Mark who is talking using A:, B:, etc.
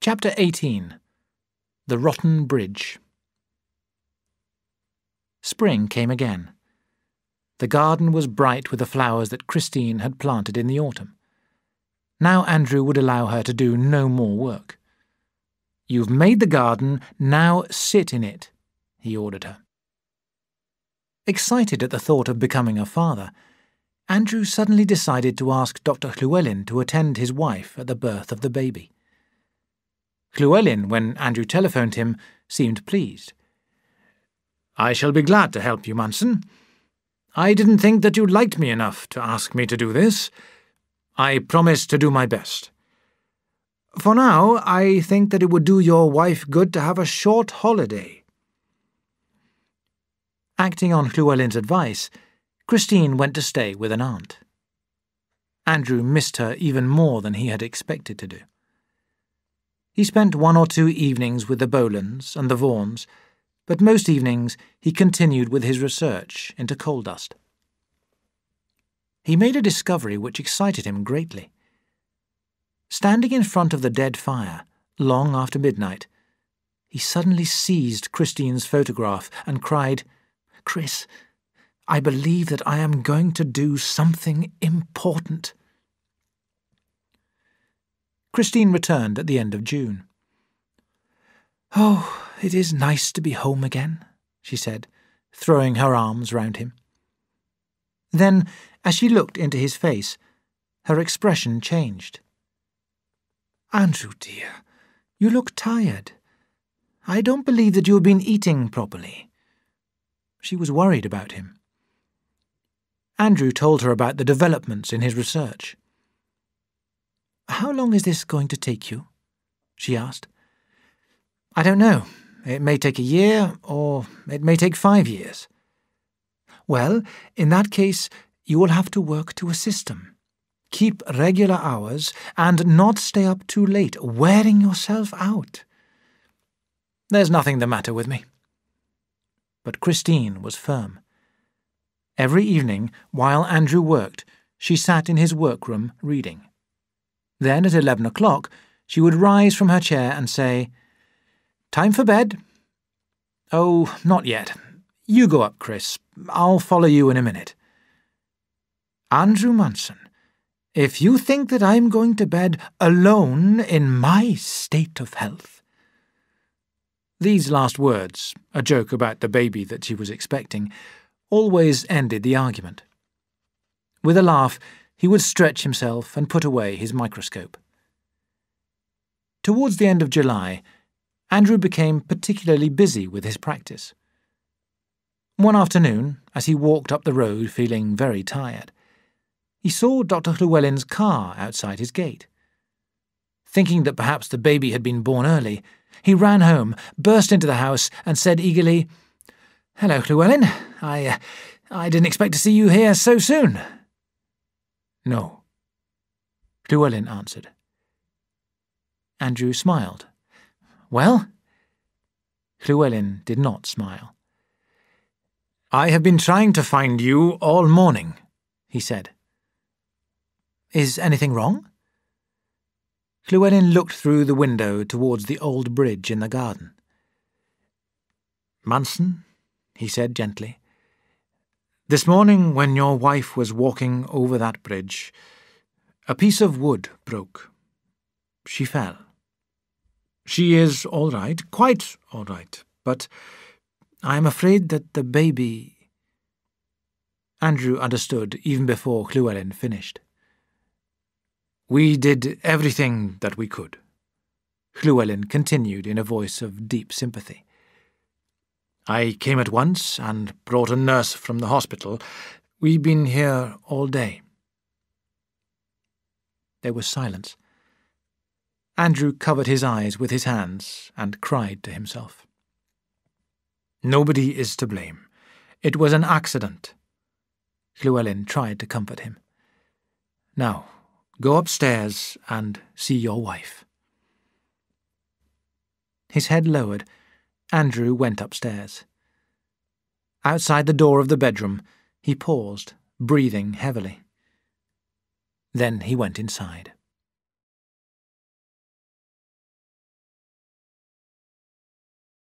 A: Chapter 18. The Rotten Bridge. Spring came again. The garden was bright with the flowers that Christine had planted in the autumn. Now Andrew would allow her to do no more work. "You've made the garden, now sit in it," he ordered her. Excited at the thought of becoming a father, Andrew suddenly decided to ask Dr. Llewellyn to attend his wife at the birth of the baby. Llewellyn, when Andrew telephoned him, seemed pleased. "I shall be glad to help you, Manson. I didn't think that you liked me enough to ask me to do this. I promise to do my best. For now, I think that it would do your wife good to have a short holiday." Acting on Llewellyn's advice, Christine went to stay with an aunt. Andrew missed her even more than he had expected to do. He spent 1 or 2 evenings with the Bolans and the Vaughans, but most evenings he continued with his research into coal dust. He made a discovery which excited him greatly. Standing in front of the dead fire, long after midnight, he suddenly seized Christine's photograph and cried, "Chris, I believe that I am going to do something important." Christine returned at the end of June. "Oh, it is nice to be home again," she said, throwing her arms round him. Then, as she looked into his face, her expression changed. "Andrew, dear, you look tired. I don't believe that you have been eating properly." She was worried about him. Andrew told her about the developments in his research. "How long is this going to take you?" she asked. "I don't know. It may take a year, or it may take 5 years." "Well, in that case, you will have to work to a system. Keep regular hours, and not stay up too late, wearing yourself out." "There's nothing the matter with me." But Christine was firm. Every evening, while Andrew worked, she sat in his workroom reading. Then at 11 o'clock, she would rise from her chair and say, "Time for bed." "Oh, not yet. You go up, Chris. I'll follow you in a minute." "Andrew Manson, if you think that I'm going to bed alone in my state of health—" These last words, a joke about the baby that she was expecting, always ended the argument. With a laugh, he would stretch himself and put away his microscope. Towards the end of July, Andrew became particularly busy with his practice. One afternoon, as he walked up the road feeling very tired, he saw Dr. Llewellyn's car outside his gate. Thinking that perhaps the baby had been born early, he ran home, burst into the house, and said eagerly, "Hello, Llewellyn. I didn't expect to see you here so soon." "No," Llewellyn answered. Andrew smiled. "Well?" Llewellyn did not smile. "I have been trying to find you all morning," he said. "Is anything wrong?" Llewellyn looked through the window towards the old bridge in the garden. "Manson," he said gently, "this morning when your wife was walking over that bridge, a piece of wood broke. She fell. She is all right, quite all right, but I am afraid that the baby—" Andrew understood even before Llewellyn finished. "We did everything that we could," Llewellyn continued in a voice of deep sympathy. "I came at once and brought a nurse from the hospital. We've been here all day." There was silence. Andrew covered his eyes with his hands and cried to himself. "Nobody is to blame. It was an accident." Llewellyn tried to comfort him. "Now, go upstairs and see your wife." His head lowered, Andrew went upstairs. Outside the door of the bedroom, he paused, breathing heavily. Then he went inside.